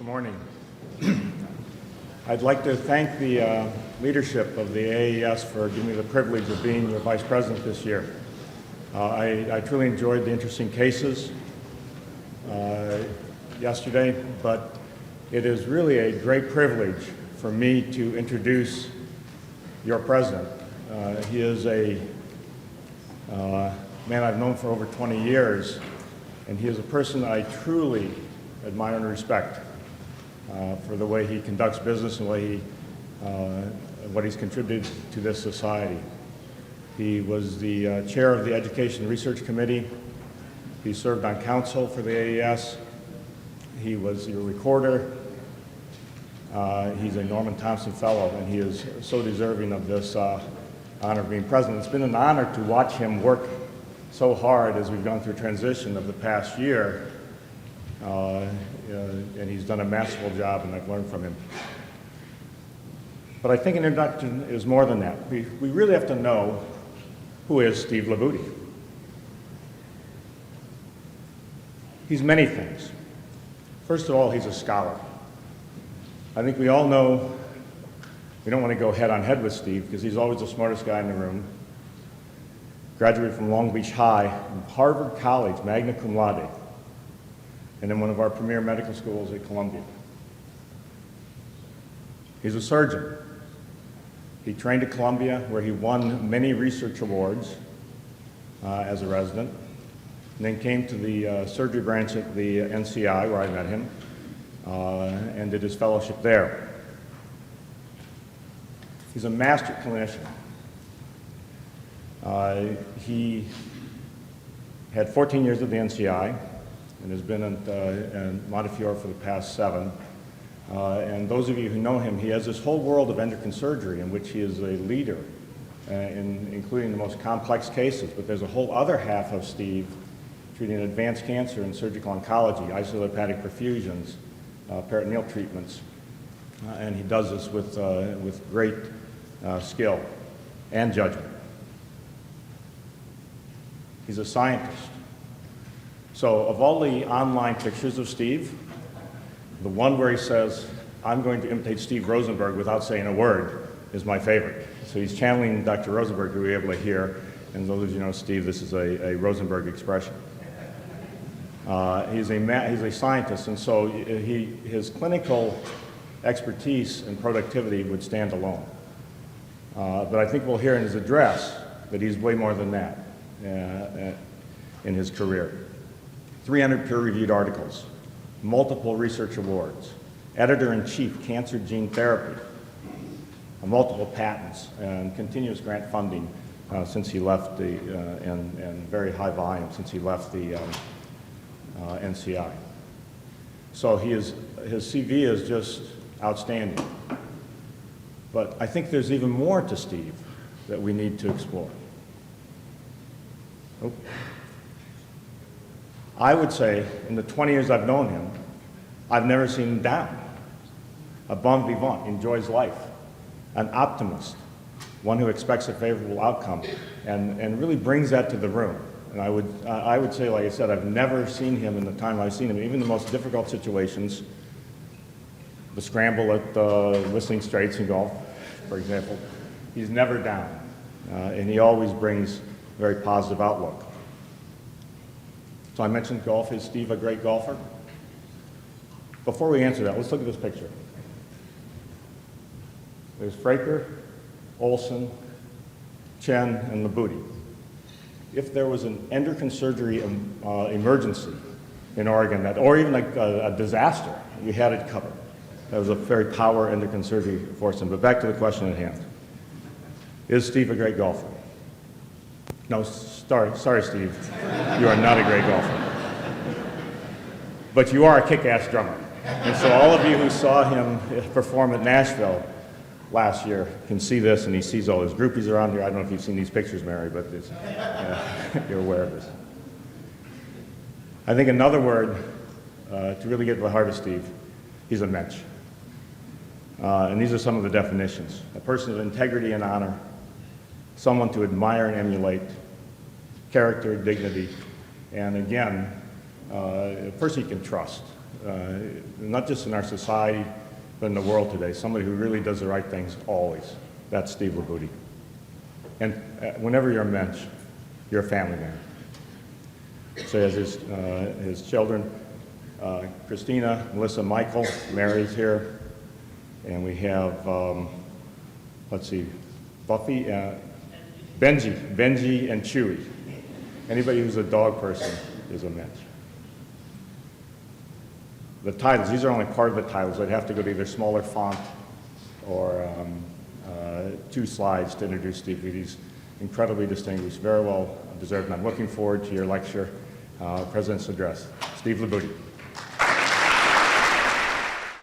Good morning. I'd like to thank the leadership of the AES for giving me the privilege of being your Vice President this year. I truly enjoyed the interesting cases yesterday, but it is really a great privilege for me to introduce your President. He is a man I've known for over 20 years, and he is a person I truly admire and respect for the way he conducts business and what he's contributed to this society. He was the chair of the Education Research Committee. He served on council for the AES. He was your recorder. He's a Norman Thompson Fellow, and he is so deserving of this honor of being president. It's been an honor to watch him work so hard as we've gone through transition of the past year. And he's done a masterful job, and I've learned from him. But I think an introduction is more than that. We really have to know who is Steve Libutti. He's many things. First of all, he's a scholar. I think we all know we don't want to go head on head with Steve because he's always the smartest guy in the room. Graduated from Long Beach High and Harvard College, magna cum laude, and then one of our premier medical schools at Columbia. He's a surgeon. He trained at Columbia, where he won many research awards as a resident, and then came to the surgery branch at the NCI, where I met him, and did his fellowship there. He's a master clinician. He had 14 years at the NCI, and has been in Montefiore for the past 7. And those of you who know him, he has this whole world of endocrine surgery in which he is a leader, including the most complex cases. But there's a whole other half of Steve treating advanced cancer and surgical oncology, isolated perfusions, peritoneal treatments. And he does this with great skill and judgment. He's a scientist. So of all the online pictures of Steve, the one where he says, "I'm going to imitate Steve Rosenberg without saying a word," is my favorite. So he's channeling Dr. Rosenberg, who we're able to hear. And those of you who know Steve, this is a Rosenberg expression. He's a scientist, and so his clinical expertise and productivity would stand alone. But I think we'll hear in his address that he's way more than that in his career. 300 peer-reviewed articles, multiple research awards, editor-in-chief cancer gene therapy, multiple patents, and continuous grant funding since he left and very high volume since he left the NCI. So his CV is just outstanding. But I think there's even more to Steve that we need to explore. Oh. I would say, in the 20 years I've known him, I've never seen him down. A bon vivant, enjoys life, an optimist, one who expects a favorable outcome, and really brings that to the room. And I would say, like I said, I've never seen him in the time I've seen him, even the most difficult situations, the scramble at Whistling Straits in golf, for example, he's never down, and he always brings a very positive outlook. So I mentioned golf. Is Steve a great golfer? Before we answer that, let's look at this picture. There's Fraker, Olson, Chen, and Libutti. If there was an endocrine surgery emergency in Oregon, or even like a disaster, you had it covered. That was a very power endocrine surgery for him. But back to the question at hand. Is Steve a great golfer? No, sorry, Steve. You are not a great golfer. But you are a kick-ass drummer. And so all of you who saw him perform at Nashville last year can see this, and he sees all his groupies around here. I don't know if you've seen these pictures, Mary, but you're aware of this. I think another word to really get to the heart of Steve, he's a mensch. And these are some of the definitions. A person of integrity and honor, someone to admire and emulate, character, dignity, and again, a person you can trust. not just in our society, but in the world today. Somebody who really does the right things always. That's Steve Libutti. And whenever you're a mensch, you're a family man. So he has his children, Christina, Melissa, Michael, Mary's here, and we have, let's see, Buffy, Benji, and Chewy. Anybody who's a dog person is a mensch. The titles, these are only part of the titles. I'd have to go to either smaller font or 2 slides to introduce Steve. He's incredibly distinguished, very well deserved, and I'm looking forward to your lecture, President's Address. Steve Libutti.